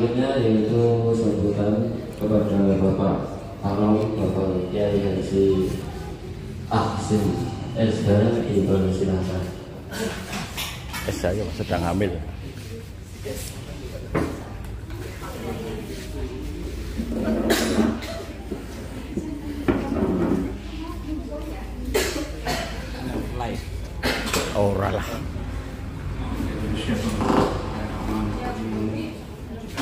Yaitu sambutan kepada Bapak Arong, Bapak Kiai Haji Ahsin SH, dipersilakan. Saya sedang hamil. Ora lah.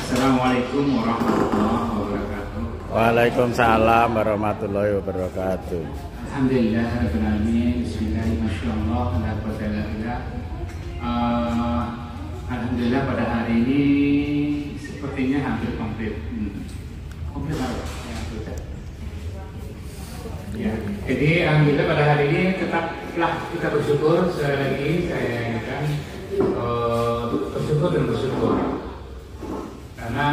Assalamualaikum warahmatullahi wabarakatuh. Waalaikumsalam warahmatullahi wabarakatuh. Alhamdulillah rabbil alamin. Bismillahirrahmanirrahim. La quwwata illa billah. Alhamdulillah pada hari ini sepertinya hampir komplit. Komplit apa? Ya, jadi alhamdulillah pada hari ini tetaplah kita bersyukur. Sekali lagi saya ingatkan, bersyukur dan bersyukur. Karena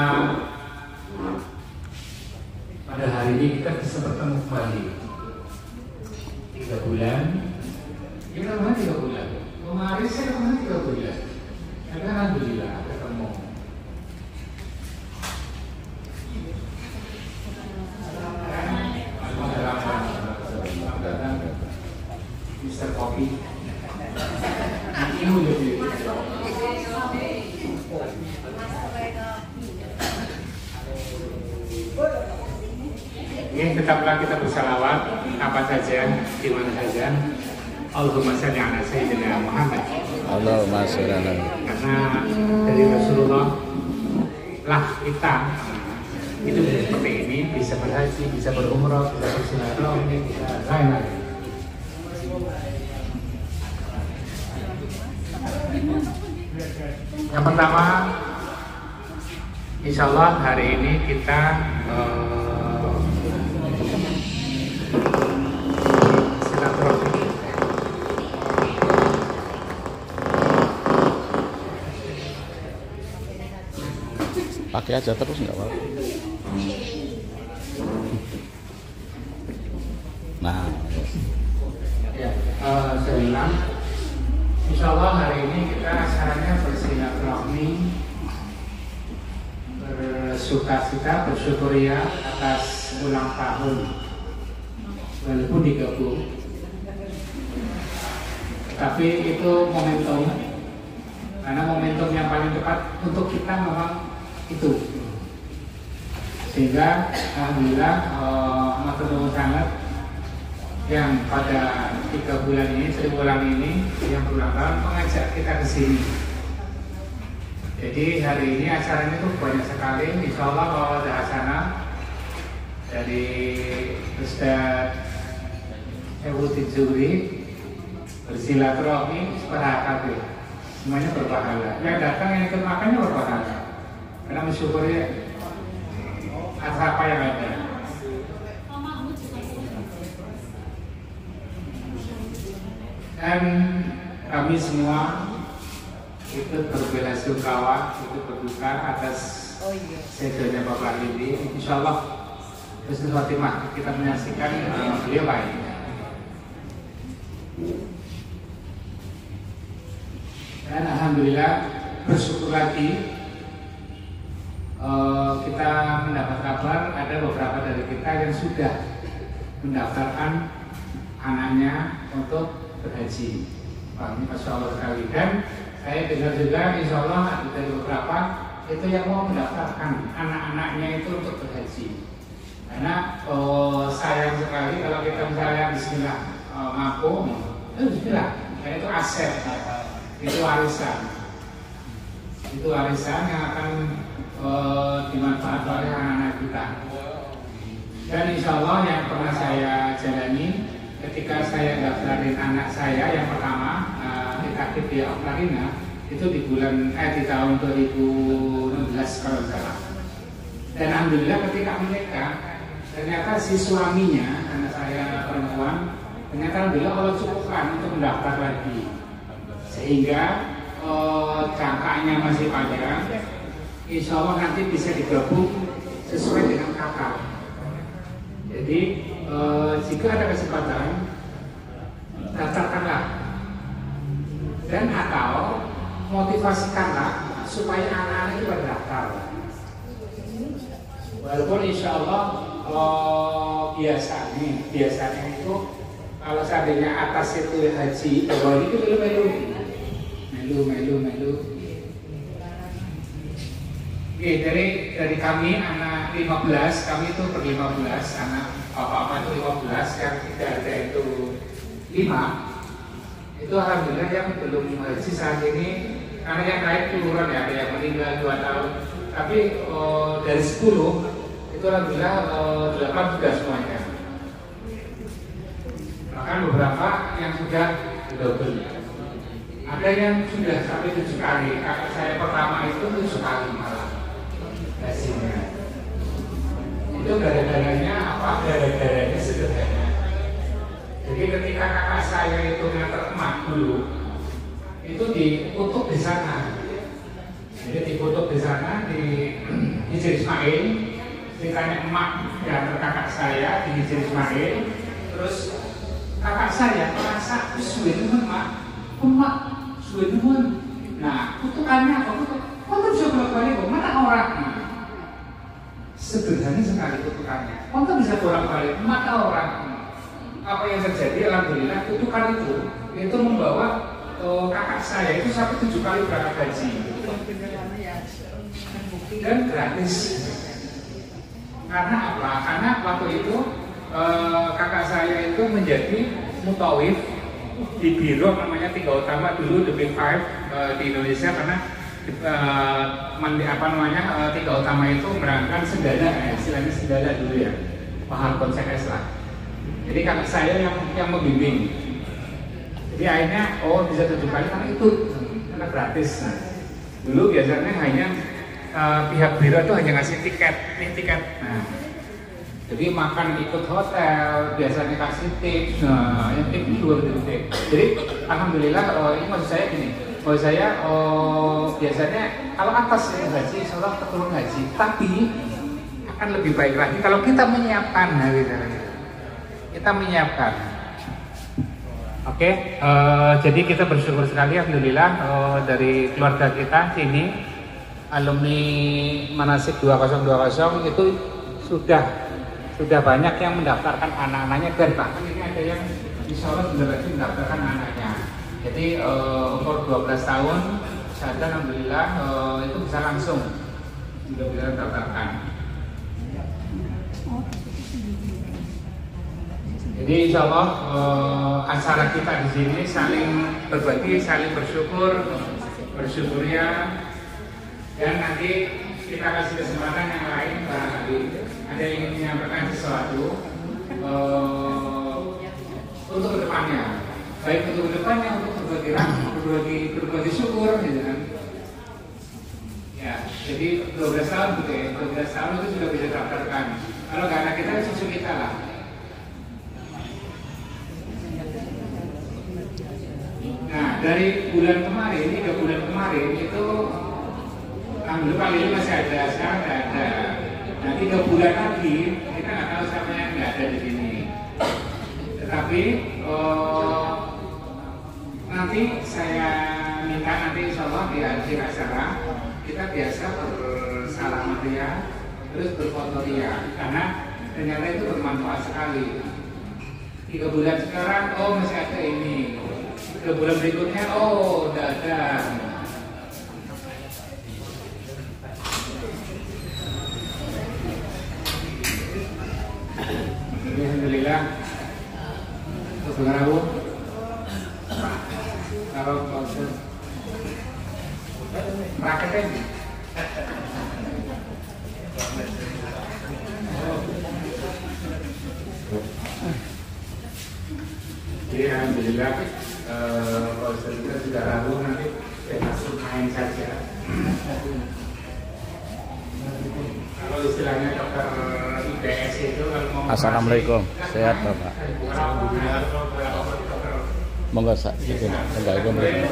pada hari ini kita bisa bertemu kembali 3 bulan. Kita kemana 3 bulan? Kemarin saya kemana 3 bulan? Karena alhamdulillah ketemu. Mr. Kopi. Ini jadi. Ini tetaplah kita bersalawat apa saja, di mana saja. Allahumma shalli ala sayyidina Muhammad. Allahumma sholli ala. Karena dari Rasulullah lah kita itu seperti ini, bisa berhaji, bisa berumrah, bisa bersilaturahmi, bisa lain-lain. Yang pertama, insya Allah hari ini kita silaturahmi. Pakai aja terus nggak apa-apa. Nah, Ya, saya ulang. Insya Allah hari ini kita acaranya bersilaturahmi, bersukacita, bersyukuria atas ulang tahun walaupun digabung. Tapi itu momentum, karena momentum yang paling tepat untuk kita memang itu. Sehingga alhamdulillah amat beruntung sangat yang pada 3 bulan ini, 1 bulan ini yang berulang tahun mengajak kita ke sini. Jadi hari ini acaranya itu banyak sekali. Insya Allah kalau ada acara dari Ustaz Ebudin Zuri bersilaturahmi seperti semuanya berpahala. Yang datang yang ikut makannya berpahala. Karena mensyukuri atas apa yang ada. Dan kami semua ikut berbelasungkawa, ikut berduka atas sedihnya Bapak ini. Insya Allah Husnul Khotimah kita menyaksikan beliau baik. Dan alhamdulillah bersyukur lagi kita mendapat kabar ada beberapa dari kita yang sudah mendaftarkan anaknya untuk berhaji. Wah, ini Masya Allah sekali. Dan saya dengar juga insya Allah dari beberapa itu yang mau mendaftarkan anak-anaknya itu untuk berhaji. Karena sayang sekali kalau kita misalnya bismillah mampu, bismillah, karena itu aset, itu warisan. Itu warisan yang akan dimanfaatkan oleh anak-anak kita. Dan insya Allah yang pernah saya jalani ketika saya daftarin anak saya yang pertama ditakdir di Australia itu di tahun 2016 kalau salah. Dan alhamdulillah ketika menikah ternyata si suaminya, anak saya perempuan, ternyata alhamdulillah Allah cukupkan untuk mendaftar lagi sehingga jangkanya masih panjang. Insya Allah nanti bisa digabung sesuai dengan kakak. Jadi jika ada kesempatan daftarkanlah dan atau motivasikanlah supaya anak-anak itu berdaftar. Walaupun insya Allah biasanya itu kalau seandainya atas itu haji, bawah itu melu. Oke, dari kami anak 15, kami itu ber-15, anak apa-apa itu 15, yang tidak ada itu 5. Itu alhamdulillah yang belum haji saat ini, karena yang lain turun ya, ada yang meninggal 2 tahun. Tapi dari 10 itu alhamdulillah 8 sudah semuanya. Bahkan beberapa yang sudah double. Ada yang sudah sampai 7 kali. Kakak saya pertama itu 7 kali malah hasilnya. Itu gara-garanya apa? Gara-garanya sederhana. Jadi ketika kakak saya itu nganter emak dulu, itu dikutuk di sana. Jadi dikutuk di sana di Hijri Ismail, ditanya emak dan kakak saya di Hijri Ismail, terus kakak saya merasa suwe emak suwe. Nah, kutukannya apa? Kok bisa bolak-balik? Mana orang? Sederhana sekali kutukannya. Kok bisa bolak-balik? Mana orang? Apa yang terjadi? Alhamdulillah kutukan itu membawa kakak saya itu sampai 7 kali berangkat haji dan gratis. Karena apa? Karena waktu itu kakak saya itu menjadi mutawif di biro namanya Tiga Utama dulu, The Big Five di Indonesia, karena Tiga Utama itu berangkat sendana, istilahnya sendana dulu ya, paham konsep lah. Jadi kakak saya yang membimbing. Jadi akhirnya bisa 7 kali karena itu karena gratis. Nah, dulu biasanya hanya pihak biro itu hanya ngasih tiket. Nah, jadi makan ikut hotel biasanya kasih tips. Nah, yang tips itu juga tip. Jadi alhamdulillah ini maksud saya gini. Maksud saya biasanya kalau atas yang haji, insyaallah turun haji. Tapi akan lebih baik lagi kalau kita menyiapkan, kita menyiapkan. Oke, jadi kita bersyukur sekali alhamdulillah dari keluarga kita sini alumni Manasik 2020 itu sudah banyak yang mendaftarkan anak-anaknya, dan bahkan ini ada yang insya Allah sudah lagi mendaftarkan anaknya. Jadi umur 12 tahun saja alhamdulillah itu bisa langsung sudah bisa mendaftarkan. Jadi insya Allah acara kita di sini saling berbagi, saling bersyukur ya, dan nanti kita kasih kesempatan yang lain barangkali ada yang ingin menyampaikan sesuatu untuk kedepannya, baik untuk kedepannya, untuk berbagi syukur, gitu kan? Ya, jadi 12 tahun gitu ya, 12 tahun itu sudah bisa daftarkan. Kalau nggak ada kita, cucu kita lah. Nah, dari bulan kemarin, 3 bulan kemarin itu alhamdulillah kali ini masih ada, sekarang nggak ada. Nah, 3 bulan lagi kita nggak tahu siapa yang nggak ada di sini. Tetapi nanti saya minta insya Allah di akhir acara kita biasa bersalaman ria, terus berfoto ria, karena ternyata itu bermanfaat sekali. 3 bulan sekarang, masih ada ini. 3 bulan berikutnya, udah ada. Alhamdulillah. Saudara Bu, kalau proses praktek jadi alhamdulillah proses kita sudah ragu, nanti saya langsung main saja. Kalau istilahnya dokter IPS itu kalau mau Assalamualaikum, sehat Bapak. Monggo sak iki Assalamualaikum. Ini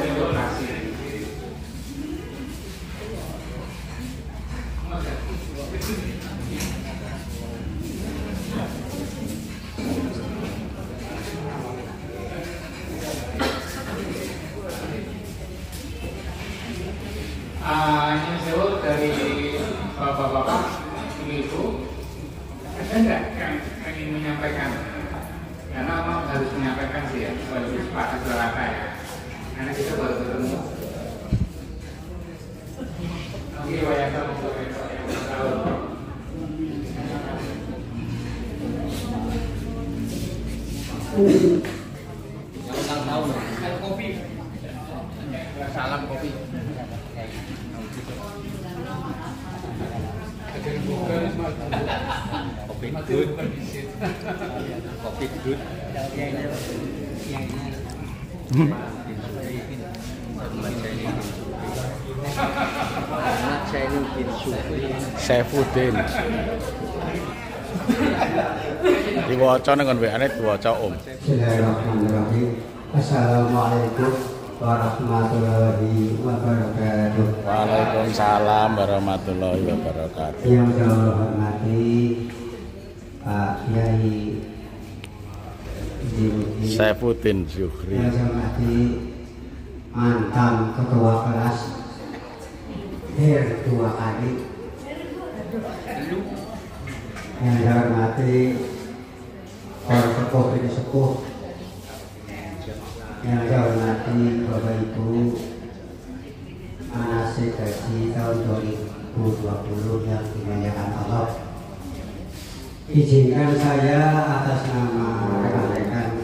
dari bapak-bapak ibu-ibu ada enggak yang ingin menyampaikan? Karena Om harus menyampaikan sih ya, walaupun sepakat selaka ya. Karena kita baru ketemu. Oke, wayang untuk tahun. Ulang tahun. Kopi. Salam kopi. Kopi good. Kopi good. Saifuddin. Diwaca nang WA-ne diwaca Om. Bismillahirrahmanirrahim. Assalamualaikum warahmatullahi wabarakatuh. Waalaikumsalam warahmatullahi wabarakatuh. Yang saya hormati Pak Kiai Zinuddin. Saifuddin Zuhri. Yang saya hormati mantan ketua kelas dua kali. Yang saya hormati para sepuh ini sepuh. Yang saya hormati Bapak Ibu manasik haji tahun 2020 yang dimuliakan Allah. Izinkan saya atas nama rekan-rekan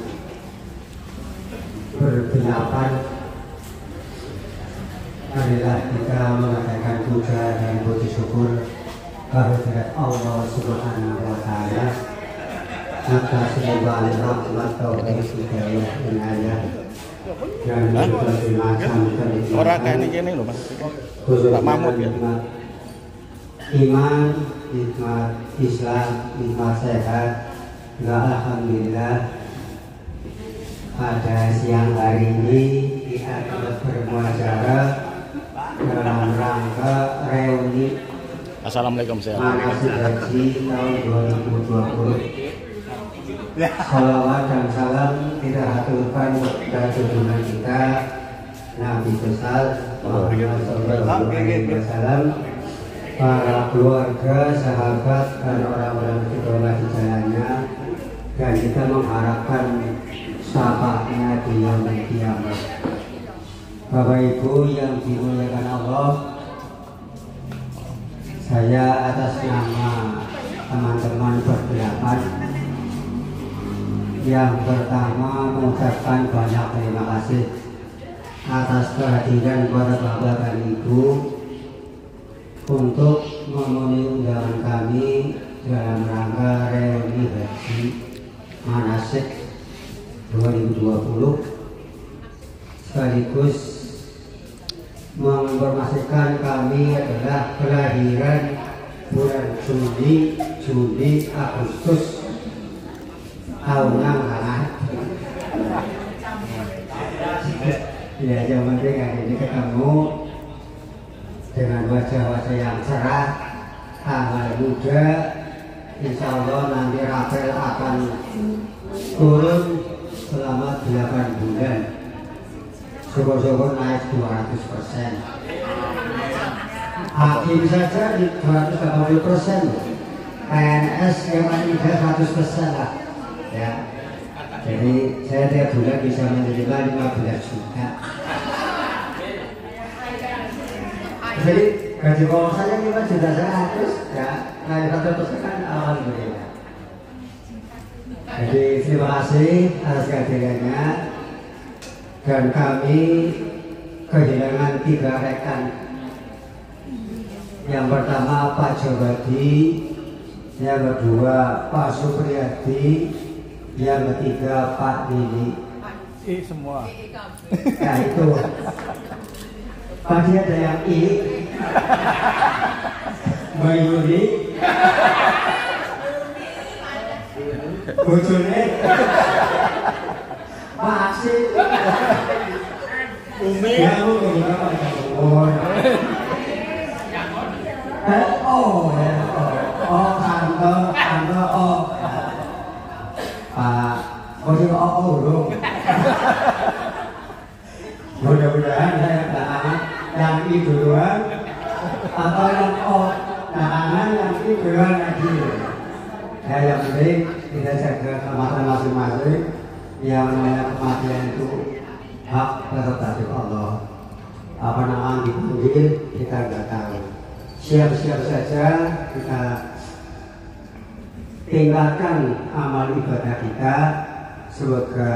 berdelapan marilah kita mengadakan puja dan puji syukur kehadirat Allah Subhanahu wa taala atas limpahan rahmat taufik hidayah inayah dan berbagai macam kenikmatan. Ora kene kene lho Mas. Pak Mahmud ya. Iman, nikmat Islam, nikmat sehat. Alhamdulillah pada siang hari ini kita bermuasyarah dalam rangka reuni Assalamualaikum sehat. manasik haji tahun 2020. Salawat dan salam kita haturkan kepada junjungan kita Nabi besar Muhammad Sallallahu Alaihi Wasallam, para keluarga, sahabat, dan orang-orang idola di jalannya, dan kita mengharapkan syafaatnya di yaumul kiamat. Bapak Ibu yang dimuliakan Allah, saya atas nama teman-teman berdelapan yang pertama mengucapkan banyak terima kasih atas kehadiran para bapak dan ibu untuk memenuhi undangan kami dalam rangka reuni haji manasik 2020, sekaligus menginformasikan kami adalah kelahiran bulan Juli, Agustus tahunan kalah. Ya, yang penting hari ini ketemu dengan wajah-wajah yang cerah, tanggal muda. Insya Allah nanti Rafael akan turun selama 8 bulan. Syukur-syukur naik 200%. Hakim saja di 280%. PNS yang paling tidak 100% lah. Ya, jadi saya tiap bulan bisa menerima 15 juta. Jadi gaji pokok saya 5 juta 100, ya, naik 100% kan alhamdulillah. Jadi terima kasih atas kehadirannya, dan kami kehilangan 3 rekan. Yang pertama Pak Jawadi, yang kedua Pak Supriyadi, yang ketiga Pak Dini. Semua. Nah itu tadi ada yang Mbak Yuri, bojone Pak Asik, Umi, kamu juga Pak Jawon. Tante, Pak, belum. Mudah-mudahan saya yang I duluan atau yang O, jangan yang I ini berulang lagi. Ya, yang penting kita jaga keselamatan masing-masing. Yang namanya kematian itu hak prerogatif Allah. Apa namanya dipanggil kita nggak tahu. Siap-siap saja kita tinggalkan amal ibadah kita. Semoga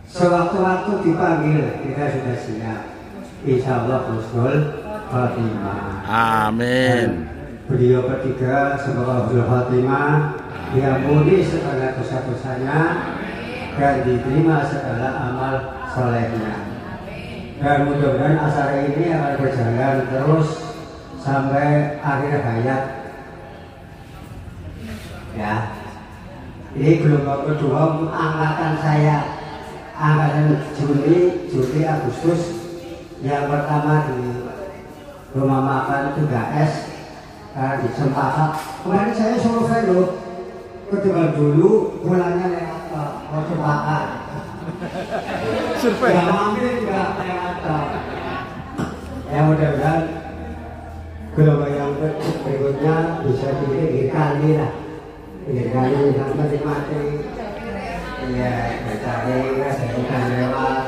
sewaktu-waktu dipanggil kita sudah siap. Insya Allah husnul khatimah. Amin. Beliau bertiga semoga husnul khatimah, diampuni segala dosa-dosanya dan diterima segala amal solehnya. Dan mudah-mudahan acara ini akan berjalan terus sampai akhir hayat. Ya, ini gelombang kedua angkatan saya, angkatan Juli, Agustus. Yang pertama di rumah makan 3S di Cempaka. Kemarin saya survei loh, kedua dulu pulangnya lewat Cempaka. Survei. Yang mampir juga lewat. Ya mudah-mudahan gelombang yang berikutnya bisa dikali lah. Dikali yang mati-mati. Ya, mencari bukan lewat.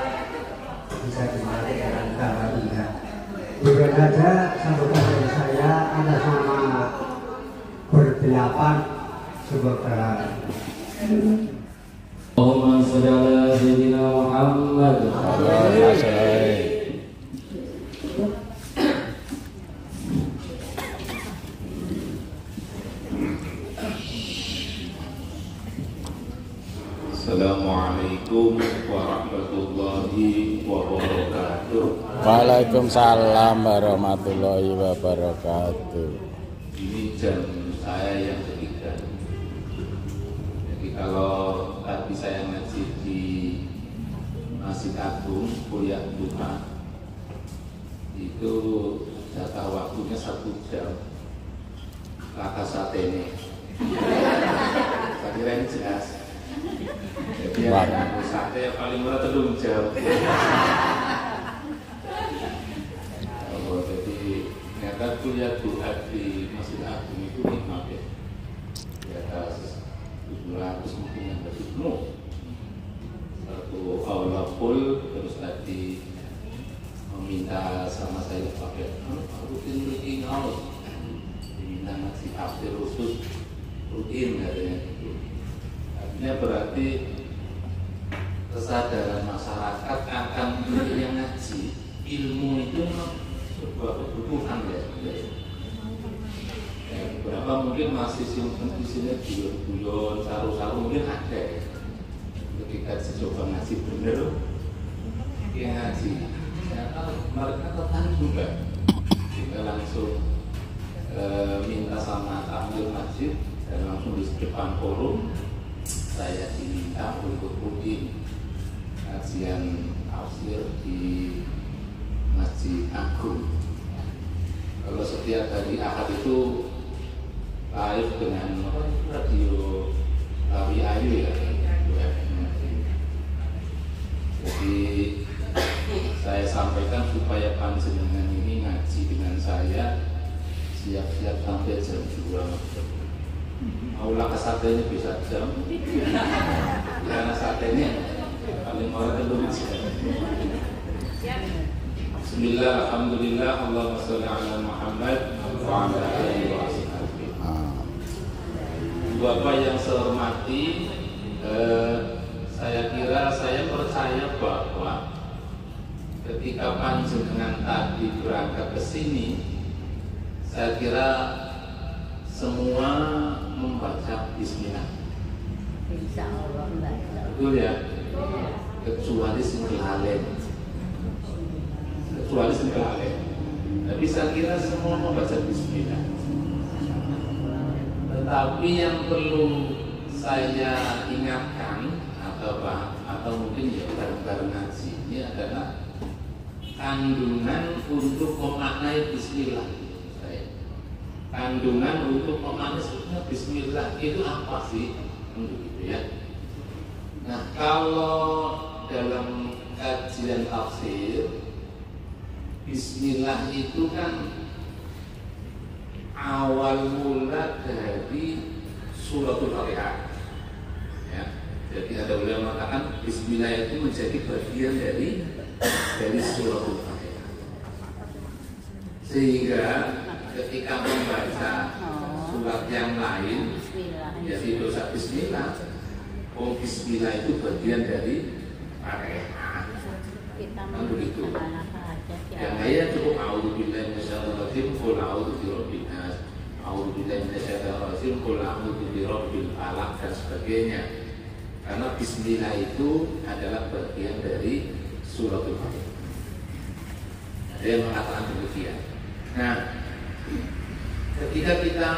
Bisa dimulai dengan gambar indah. Juga ada sambutan dari saya atas nama berdelapan semoga. Allahumma sholli ala sayyidina Muhammad. Assalamualaikum warahmatullahi wabarakatuh. Waalaikumsalam warahmatullahi wabarakatuh. Ini jam saya yang ketiga. Jadi kalau tadi saya ngaji di Masjid Agung kuliah duha, itu jatah waktunya 1 jam. Laka satene. Saya kira ini jelas. Jadi yang sate yang paling murah 3 jam. Jadi ternyata kuliah duha di Masjid Agung itu nikmat ya. Di atas 700 mungkin yang lebih penuh. Satu aula full, terus tadi meminta sama saya pakai rutin aus, diminta ngaji tafsir khusus rutin katanya gitu. Artinya berarti kesadaran masyarakat akan dunia ngaji, ilmu itu sebuah kebutuhan ya. Berapa mungkin masih simpen di sini guyon, saru-saru mungkin ada ya. Ketika coba ngaji bener, dia ngaji. Mereka tertarik juga. Kita langsung minta sama takmir masjid dan langsung di depan forum saya diminta untuk rutin kajian tafsir di Masjid Agung. Kalau setiap hari Ahad itu live dengan radio Rawi Ayu ya, jadi saya sampaikan supaya panjenengan ini ngaji dengan saya siap-siap sampai jam 2. Maulah ke satenya bisa jam, karena satenya paling orang kedua jam. Bismillah, alhamdulillah, Allahumma sholli ala Muhammad wa ala alihi wa sahbihi. Bapak yang saya hormati, saya kira saya percaya bahwa ketika panjenengan tadi berangkat ke sini, saya kira semua membaca Bismillah. Insya Allah membaca. Betul ya? Kecuali Singgilalen. Kecuali Singgilalen. Tapi saya kira semua membaca Bismillah. Tetapi yang perlu saya ingatkan atau mungkin ya bareng-bareng ngaji ini adalah kandungan untuk memaknai Bismillah. Kandungan untuk memaknai sebetulnya Bismillah itu apa sih? Begitu ya. Nah, kalau dalam kajian tafsir, Bismillah itu kan awal mula dari suratul Fatihah. Ya. Jadi ada ulama mengatakan Bismillah itu menjadi bagian dari suratul Fatihah. Sehingga ketika membaca surat yang lain, ya tidak usah Bismillah. Bismillah itu bagian dari Fatihah. Kan begitu. Yang lainnya cukup a'udzubillahi minasyaitonir rajim, qul a'udzu birabbin nas, a'udzubillahi minasyaitonir rajim, qul a'udzu birabbil falaq dan sebagainya. Karena Bismillah itu adalah bagian dari suratul Fatihah. Ada yang mengatakan demikian. Nah, ketika kita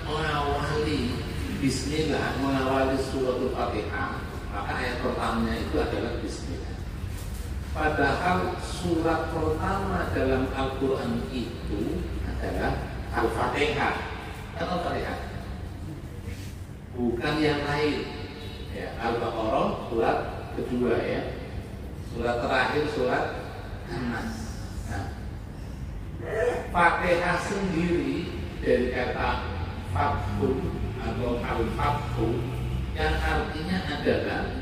mengawali Bismillah, mengawali suratul Fatihah, maka ayat pertamanya itu adalah Bismillah. Padahal surat pertama dalam Al-Quran itu adalah Al-Fatihah. Al-Fatihah, bukan yang lain. Ya, Al-Baqarah surat kedua ya. Surat terakhir surat An-Nas. Nah, Fatihah sendiri dari kata Fathun atau Al-Fathu yang artinya adalah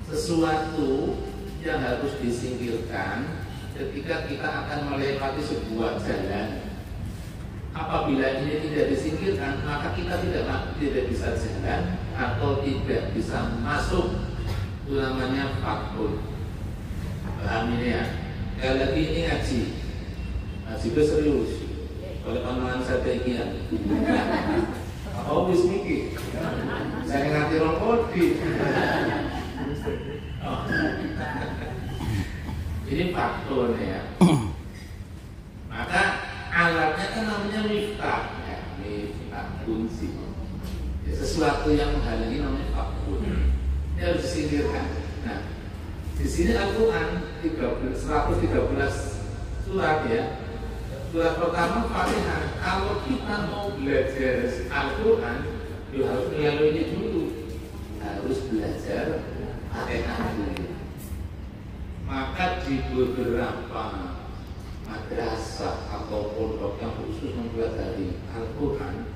sesuatu yang harus disingkirkan ketika kita akan melewati sebuah jalan. Apabila ini tidak disingkirkan, maka kita tidak bisa jalan atau tidak bisa masuk. Itu namanya fathul. Paham ini ya? Sekali lagi ini ngaji itu serius. Oleh pandangan strategian. Oh, wis niki. Saya ngerti rong kodi. Ini faktor ya. Maka alatnya kan namanya miftah, ya, miftah kunci. Ya, sesuatu yang menghalangi namanya faktor. Ini harus disingkirkan. Nah, di sini Al-Quran 113 surat ya. Surat pertama Fatihah. Kalau kita mau belajar Al-Quran, ya harus melalui ini dulu. Harus belajar Fatihah dulu. Maka di beberapa madrasah atau pondok yang khusus mempelajari Al-Quran,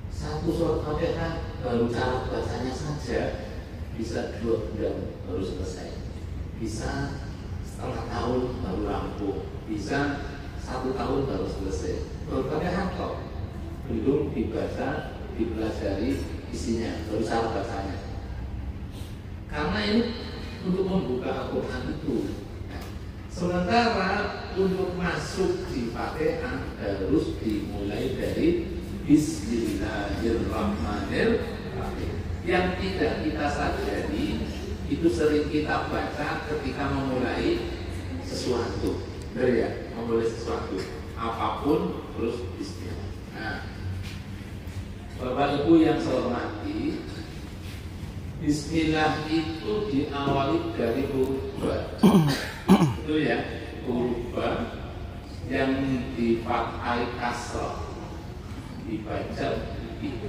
satu surat Fatihah baru cara bacanya saja bisa 2 bulan baru selesai, bisa setengah tahun baru rampung, bisa 1 tahun baru selesai. Baru Fatihah kok belum dibaca, dipelajari isinya, baru cara bacanya. Karena ini untuk membuka Al-Quran itu. Sementara untuk masuk di Fatihah harus dimulai dari Bismillahirrahmanirrahim. Yang tidak kita sadari itu sering kita baca ketika memulai sesuatu. Benar ya? Memulai sesuatu apapun terus Bismillah. Nah, Bapak Ibu yang saya hormati, Bismillah itu diawali dari huruf ba. Itu ya, huruf ba yang dipakai kasrah dibaca itu.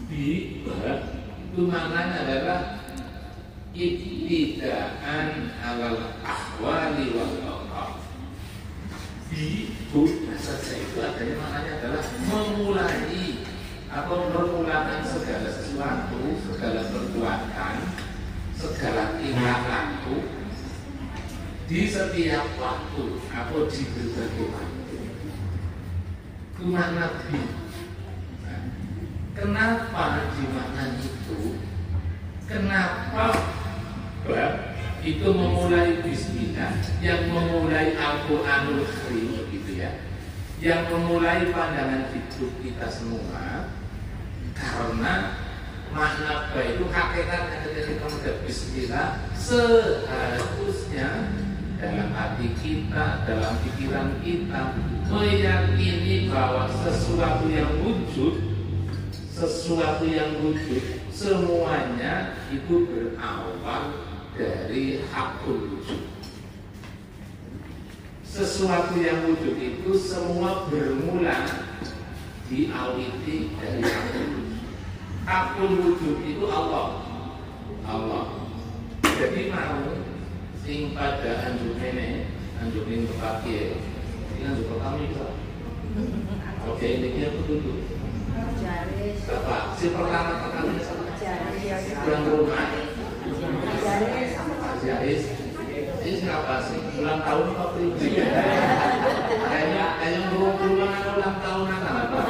Bi ba itu maknanya adalah ibtidaan alal ahwali wal awqaf. Bi bu saja itu adanya maknanya adalah memulai atau memulakan segala sesuatu, segala perbuatan, segala tingkah laku di setiap waktu atau di berbagai waktu. Itu makna bi. Nah, kenapa di makna itu? Kenapa ba itu memulai Bismillah, yang memulai Al-Quranul Karim begitu ya, yang memulai pandangan hidup kita semua? Karena makna ba itu hakikatnya ketika kita Bismillah seharusnya dalam hati kita, dalam pikiran kita meyakini bahwa sesuatu yang wujud semuanya itu berawal dari hakul wujud. Sesuatu yang wujud itu semua bermula diawiti dari hakul wujud. Hakul wujud itu Allah. Jadi mau sing pada anjuk ini tempat ini anjuk pertama itu Oke, ini dia petunjuk. Jaris. Apa? Si pertama Jaris. yang rumah. Jaris. Jaris. Ini siapa sih? Ulang tahun apa pribadi? Kayaknya berulang ulang tahunan apa?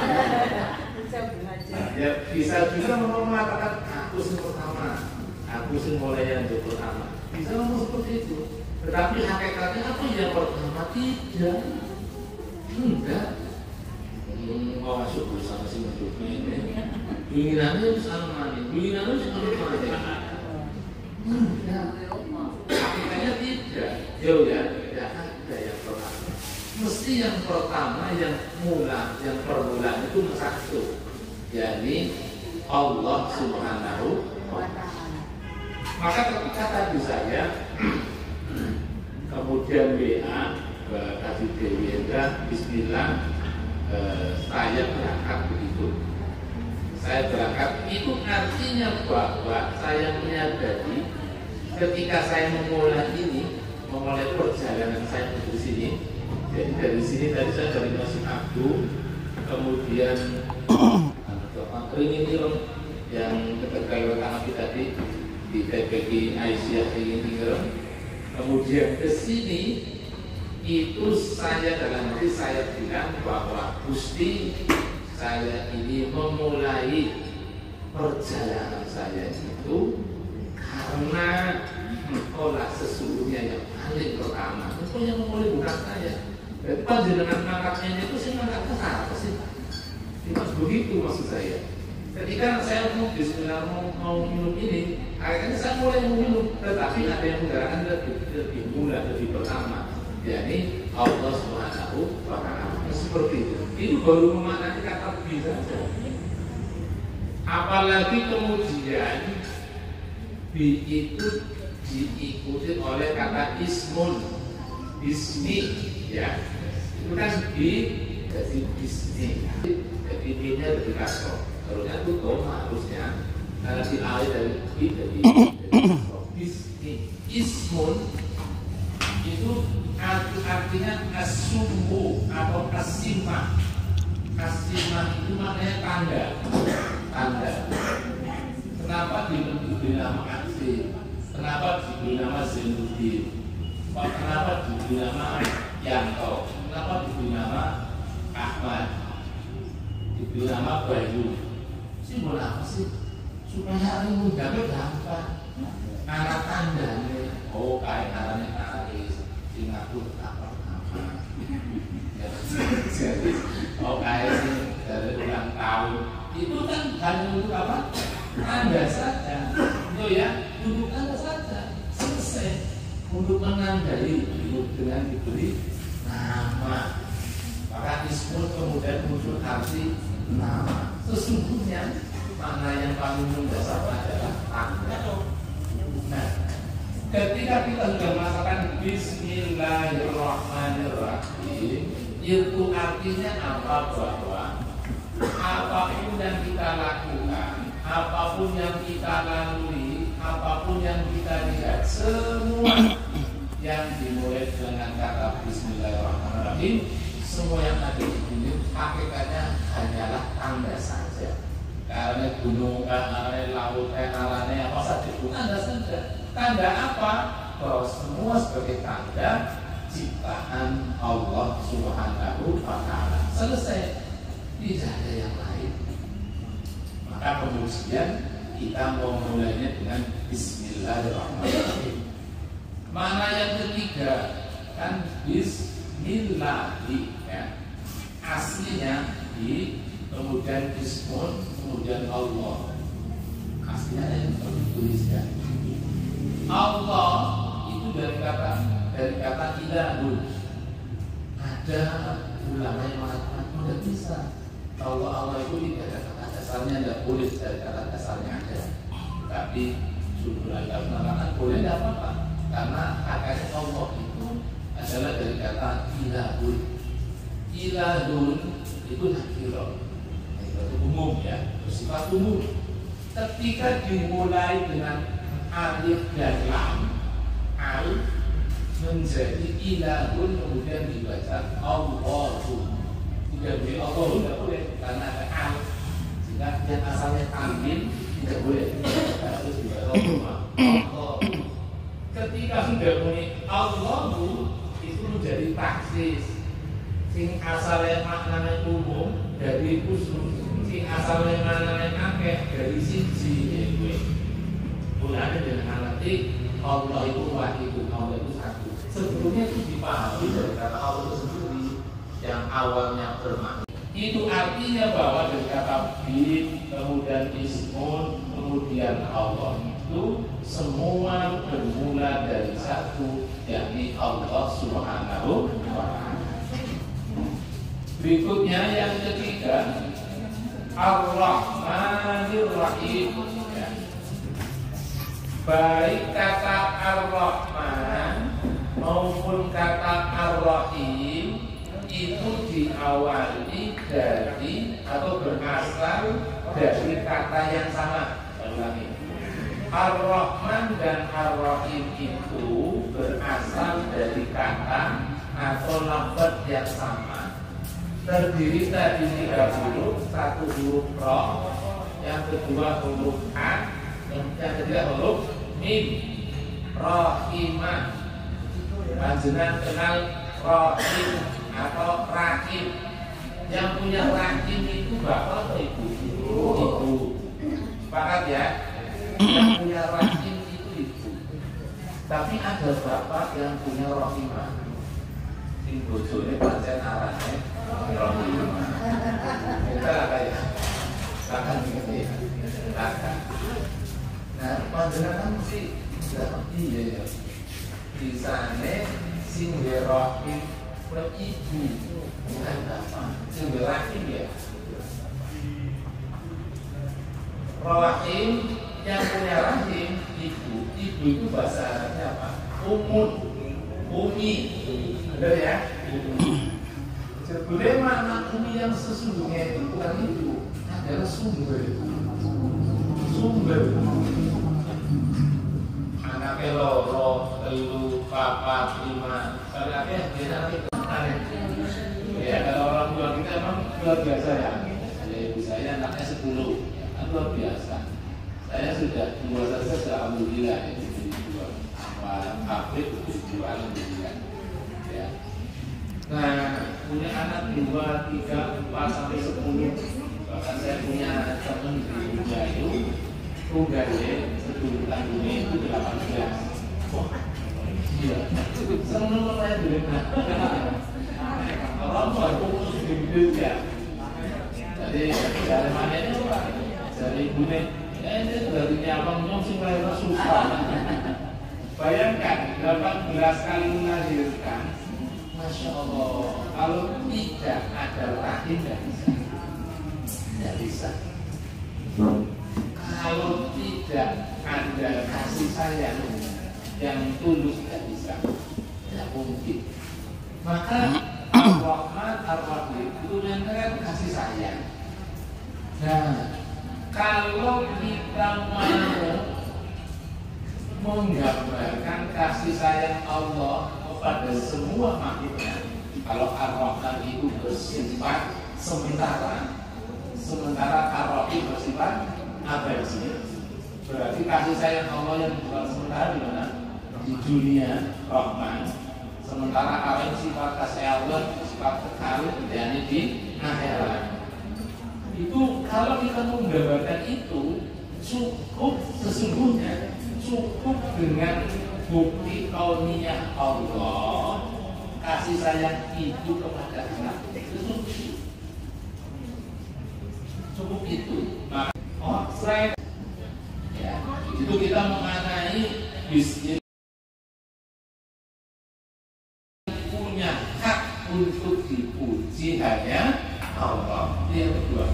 Ya bisa juga mengatakan aku sih pertama, aku sih mulai yang pertama. Bisa ngomong seperti itu. Tetapi hakikatnya apa yang pertama? Tidak. Enggak. Mau masuk bersama si hidup ini. Inginannya sama nih. Inginannya sama nih. Enggak. Hakikatnya tidak. Tidak ada yang pertama. Mesti yang pertama, yang mula, yang permulaan itu satu, yakni Allah Subhanahu wa Ta'ala. Maka ketika tadi saya kemudian WA kasih Dewi Endra, Bismillah, saya berangkat begitu. Saya berangkat itu artinya bahwa saya menyadari ketika saya memulai perjalanan saya di sini. Jadi dari sini tadi saya dari Masjid Agung, kemudian Ringin Ireng yang dekat Kalor Tanapi tadi di TPG Aisyah Ringin Ireng, kemudian ke sini itu saya dalam hati saya bilang bahwa Gusti, saya ini memulai perjalanan saya itu karena engkaulah sesungguhnya yang paling pertama. Engkau yang memulai bukan saya. Jadi panjenengan ngangkatnya itu sih ngangkatnya apa sih? Tidak begitu maksud saya. Ketika saya mau Bismillah mau minum ini, akhirnya saya mulai minum, tetapi ada yang menggerakkan lebih mula, lebih pertama, yakni Allah Subhanahu wa Ta'ala. Seperti itu. Itu baru memaknai kata bisa saja. Apalagi kemudian itu diikuti oleh kata ismun, ismi, ya. Itu kan jadi ismi. Jadi B-nya lebih kasar. Harusnya itu doma harusnya. Karena dialih dari B jadi ismi. Ismun itu artinya asumbu atau asimah. Asimah itu maknanya tanda. Tanda. Kenapa diberi nama Aksi? Kenapa diberi nama Zainuddin? Kenapa diberi nama Yanto? Kenapa diberi nama Ahmad? Diberi nama Bayu? Simbol apa sih? Supaya orang mudahnya gampang. Karena tandanya, oh kayak caranya Aris, Singapura apa? Jadi, oh kayak sih dari ulang tahun. Itu kan hanya untuk apa? Tanda saja, itu ya, untuk tanda saja, selesai. Untuk menandai dengan diberi nama, maka ismul kemudian muncul arti nama. Sesungguhnya makna yang paling mendasar adalah tanda. Nah, ketika kita sudah mengatakan Bismillahirrahmanirrahim, itu artinya apa? Bahwa apapun yang kita lakukan, apapun yang kita lalui, apapun yang kita lihat, semua yang dimulai dengan kata Bismillahirrahmanirrahim, semua yang ada di sini hakikatnya hanyalah tanda saja. Karena gunung, laut, alamnya apa saja itu tanda saja. Tanda apa? Bahwa semua sebagai tanda ciptaan Allah Subhanahu wa Ta'ala. Selesai. Tidak ada yang lain. Maka kemudian kita mau mulainya dengan Bismillahirrahmanirrahim. Mana yang ketiga kan Bismillahi, ya. Aslinya di kemudian Ismun, kemudian Allah. Aslinya yang dituliskan Allah itu dari kata ilahun. Ada ulama yang mengatakan tidak bisa. Kalau Allah itu tidak ada kata dasarnya, tidak boleh dari kata dasarnya ada. Tapi Subhanallah mengatakan boleh, tidak apa-apa. Karena hakikatnya Allah itu adalah dari kata ilahun. Ilahun itu nakirah, itu umum ya, bersifat umum. Ketika dimulai dengan alif dan lam, al menjadi ilahun, kemudian dibaca Allahu. Itu Yang di Allah tidak boleh karena ada al. Sehingga yang asalnya tanwin tidak boleh. Harus dibaca Allah. Ketika sudah bunyi Allahu itu menjadi taksis. Sing asalnya maknanya umum dari khusus. Sing asalnya maknanya akeh dari siji. Mulanya dengan arti Allah itu wahid, Allah itu satu. Sebelumnya itu dipahami dari kata Allah itu sendiri yang awalnya bermakna. Itu artinya bahwa dari kata bin, kemudian ismun, kemudian Allah itu semua bermula dari satu, yakni Allah Subhanahu wa Ta'ala. Berikutnya yang ketiga, Ar-Rahmanir Rahim. Ya. Baik kata Ar-Rahman maupun kata Ar-Rahim itu diawali dari atau berasal dari kata yang sama. Ar-Rahman dan Ar-Rahim itu berasal dari kata atau lafaz yang sama. Terdiri dari 3 huruf, 1 huruf Ra, yang kedua huruf A, yang ketiga huruf Mim. Rahimah. Panjenengan kenal Rahim atau Rahim. Yang punya Rahim itu bapak atau ibu? Ibu. Sepakat ya? Yang punya Rahim itu ibu. Tapi ada bapak yang punya Rahimah. Sing bojone pancen arane Rahimah. Kita lah kayak akan begini ya. Akan. Nah, panjenengan mesti iya ya. Di sana sing Rahim ibu bukan bapak. Sing Rahim ya. Rahim yang punya rahim ibu. Ibu itu bahasa Arabnya apa? Umi. Benar ya? Sebenarnya makna umi yang sesungguhnya itu bukan ibu, adalah sumber. Anaknya loro, telu, papat, 5. Anaknya dia aneh. Ya, kalau orang tua kita emang luar biasa ya. Ada ibu saya anaknya 10, kan luar biasa. Saya sudah 2 saja, alhamdulillah ya. 2 pabrik jual alhamdulillah. Ya. Nah, punya anak 2, 3, 4 sampai 10. Bahkan saya punya teman di Bujayu, tunggalnya sebelum tanggungan itu 18. Wah, iya. Senang saya dulu. Orang tua itu hidup ya. Jadi dari mana itu Pak? Dari ibunya. Ini dari nyabang sih mereka susah. Bayangkan 18 kali melahirkan. Masya Allah, kalau tidak ada rahim tidak bisa. Tidak bisa. Kalau tidak ada kasih sayang yang tulus tidak bisa. Tidak mungkin. Maka Ar-Rahman Ar-Rahim itu menyatakan kasih sayang. Nah, kalau kita mau menggambarkan kasih sayang Allah pada semua makhluknya, kalau Ar-Rahman itu bersifat sementara Ar-Rahim bersifat abadi. Berarti kasih sayang Allah yang bukan sementara di mana? Di dunia Rahman. Sementara Ar-Rahim sifat kasih Allah sifat kekal, yakni di akhirat. Itu kalau kita menggambarkan itu cukup, sesungguhnya cukup dengan bukti kauniyah Allah, kasih sayang ibu kepada anak itu cukup itu. Nah, selain ya, itu kita mengenai bisnis punya hak untuk dipuji hanya Allah. Yang kedua.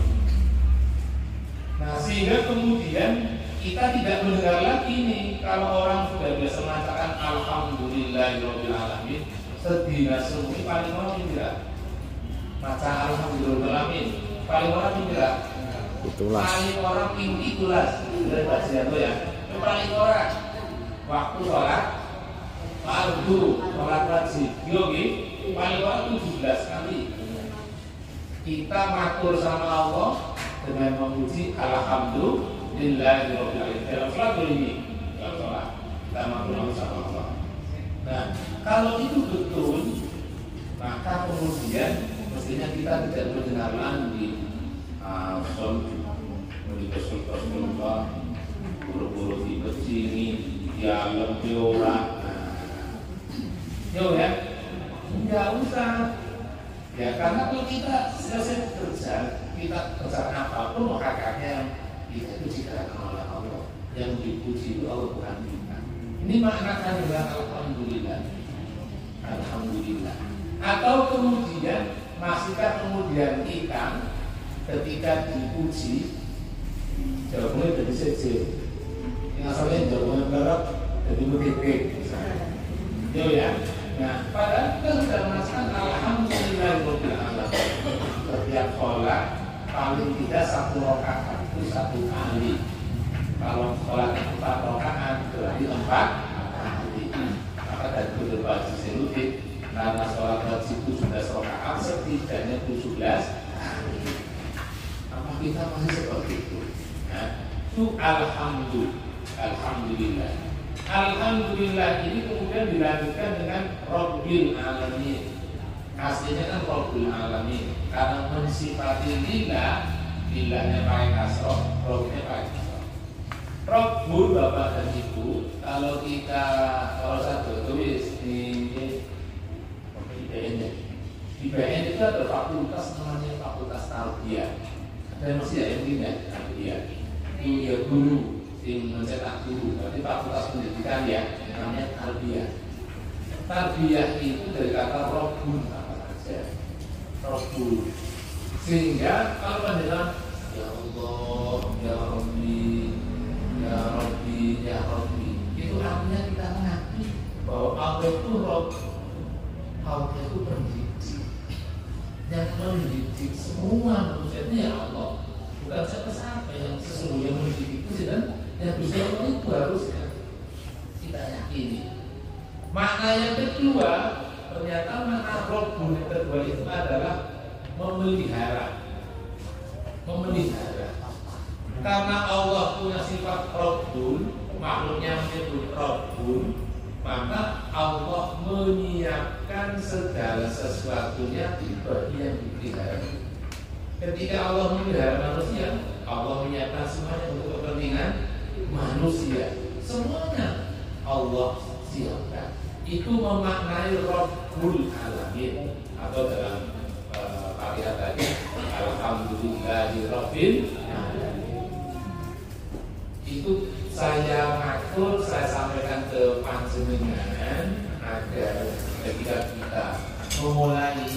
Nah, sehingga kemudian kita tidak mendengar lagi nih kalau orang sudah biasa mengatakan alhamdulillahirabbil alamin, sedina semui paling orang tidak maca alhamdulillahirabbil alamin, paling orang tidak itulah paling orang itulah dari bahasa itu ya, paling orang waktu sholat fardu sholat wajib yogi paling orang 17 kali Kita matur sama Allah dengan memuji alhamdulillahirabbil alamin. Dalam sholat ini, dalam sholat kita matur sama Allah. Nah, kalau itu betul, maka kemudian mestinya kita tidak mendengar lagi buru-buru di sini, ya lebih orang. Ya, nggak usah. Ya karena kalau kita selesai bekerja, kita kerjaan apapun makanya kita dipujikan oleh Allah. Yang dipuji itu Allah, bukan kita. Ini maknakan dengan alhamdulillah. Alhamdulillah. Atau kemudian masihkah kemudian kita ketika dipuji jawabannya dari sejauh yang asalnya jawabannya berat dari mengkekek misalnya. Ya. Nah, padahal kita sudah merasakan alhamdulillahirabbil alamin. Setiap sholat paling tidak 1 rakaat itu 1 kali. Kalau sholat 4 rakaat berarti 4 kali. Maka dari beberapa sisi karena sholat wajib 17 rakaat setidaknya 17 kali. Apa kita masih seperti itu? Nah, itu alhamdulillah. Alhamdulillah ini kemudian dilanjutkan dengan Rabbil Alamin. Aslinya kan Rabbil Alamin. Karena mensifati lillah, lillahnya pakai kasroh, Rabbnya pakai kasroh. Rabbul Bapak dan Ibu, kalau saya tulis di BN itu ada fakultas namanya fakultas tarbiyah. Dan masih ada yang tidak tarbiyah. Itu ya guru. Tim mencetak guru, berarti fakultas pendidikan ya, namanya tarbiyah. Tarbiyah itu dari kata robbun apa saja, robbun. Sehingga kalau pendengar ya Allah, ya Rabbi, ya Rabbi, ya Rabbi, itu artinya kita mengerti bahwa Allah itu Robb, Allah itu pendidik, yang mendidik semua manusia itu ya Allah, bukan siapa-siapa yang sesungguhnya mendidik itu dan yang bisa itu harusnya kita yakini. Makna yang kedua, ternyata makna Rabbun yang kedua itu adalah memelihara. Memelihara. Karena Allah punya sifat Rabbun, makhluknya menyebut Rabbun, maka Allah menyiapkan segala sesuatunya di bagian dipelihara. Ketika Allah memelihara manusia, Allah menyiapkan semuanya untuk kepentingan manusia, semuanya Allah siapkan. Itu memaknai Rabbul Alamin, atau dalam Fatihah tadi alhamdulillahirabbil alamin. Itu saya matur, saya sampaikan ke panjenengan agar ketika kita memulai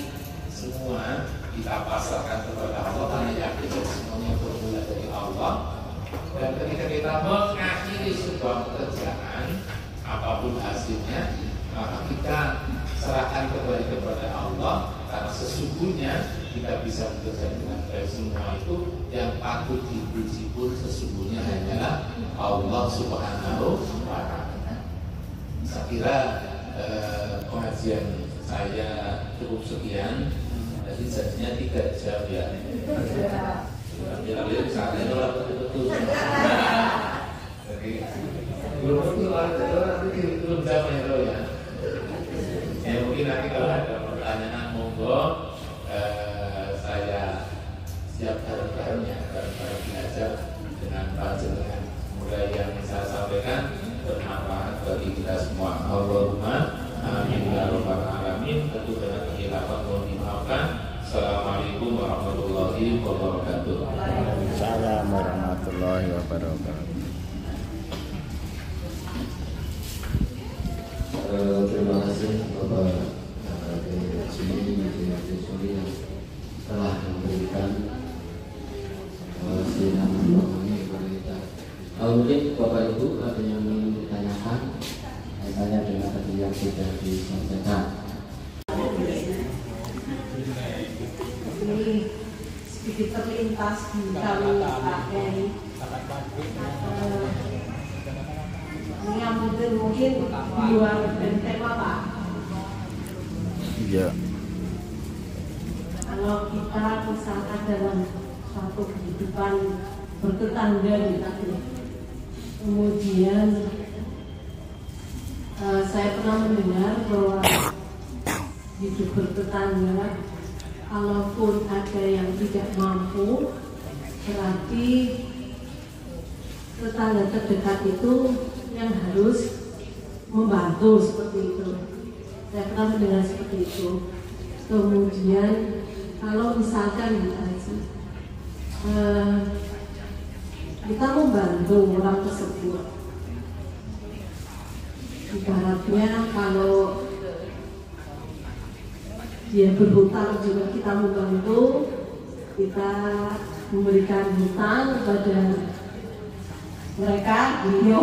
semua kita pasrahkan kepada Allah karena yakin semuanya bermula dari Allah. Dan ketika kita mengakhiri sebuah pekerjaan apapun hasilnya, maka kita serahkan kembali kepada Allah karena sesungguhnya kita bisa bekerja dengan baik. Semua itu yang patut dipuji pun sesungguhnya hanyalah Allah Subhanahu wa Ta'ala. Saya kira pengajian saya cukup sekian. Jadi jadinya 3 jam ya. Jadi misalnya orang betul-betul. Jadi belum nanti belum jam ya. Ya mungkin nanti kalau ada pertanyaan monggo saya siap bareng-barengnya, bareng-bareng belajar dengan panjenengan. Semoga yang saya sampaikan bermanfaat bagi kita semua. Allahumma amin ya rabbal alamin. Tentu dengan kekhilafan mohon dimaafkan. Assalamualaikum warahmatullahi wabarakatuh. Waalaikumsalam warahmatullahi wabarakatuh. Terima kasih Bapak Suni yang telah memberikan sinar ini kepada kita. Mungkin Bapak Ibu ada yang ingin ditanyakan kaitannya dengan tadi yang sudah disampaikan. Ini sedikit terlintas di kami pakai menyambutkan mungkin di luar dari tema Pak. Iya. kalau kita misalkan dalam suatu kehidupan bertetangga gitu, kemudian saya pernah mendengar bahwa hidup bertetangga, kalaupun ada yang tidak mampu, berarti tetangga terdekat itu yang harus membantu, seperti itu. Saya pernah mendengar seperti itu. Kemudian kalau misalkan kita membantu orang tersebut, ibaratnya kalau dia berhutang juga kita membantu, kita memberikan hutang kepada mereka, beliau